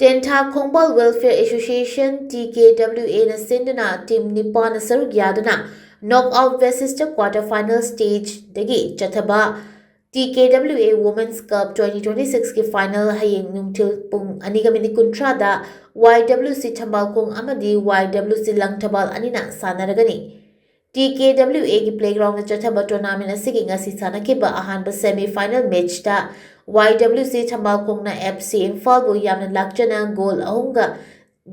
Tentha Khongbal Welfare Association (TKWA) na Sinduna Team Nippon na Saruk Yaduna knockout versus the quarter-final stage dagi CHATHABA TKWA Women's Cup 2026 ki final hayeng nungthil pung 2:30 da YWC THAMBALKHONG AMADI YWC LANGTHABAL ANINA SANNARAGANI TKWA ki playground na CHATHABA tournament asigi ngasi sanakiba ahanba semi-final match da YWC THAMBALKHONG na FC Imphal bu yamna lakchana goal ahunga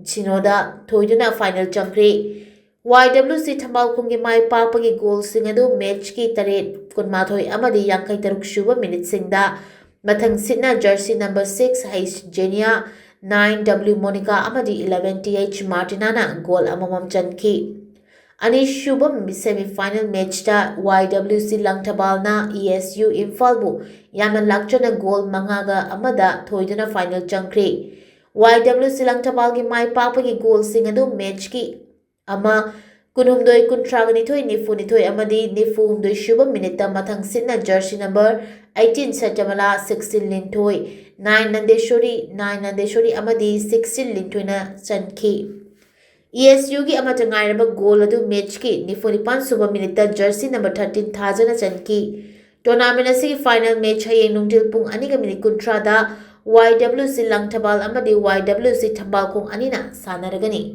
sinoda thoiduna final changkri YWC THAMBALKHONG ki mai pakpagi goal singadu match ki taret kunmathoi amadi yankai taruk shuba minute singda mathang sitna jersey number 6 H Genia 9 W Monica amadi 11 TH Martinana goal amamam chankhi Ani shubam semi-final match da YWC LANGTHABAL na ESU Imphal bu yamna lakchana goal mangaga amada thoiduna final changkri YWC LANGTHABAL ki mai pakpagi goal singadu match ki ama kunumdoi kuntragani thoi nifu amadi nifu humdoi shubam minute mathang sitna jersey number 18 Satyamala 16 linthoi 9 Nandeshwari amadi 16 linthoina chankhi ESU की अमचंगाइरब गोल अदु match की निफुनिपान सुबह minute Jersey number 13 थाजना Chanki tournament असि final match हयेंग नुंगथिल पुंग 2:30 YWC LANGTHABAL अमदी YWC THAMBALKHONG अनिना सानरगनी।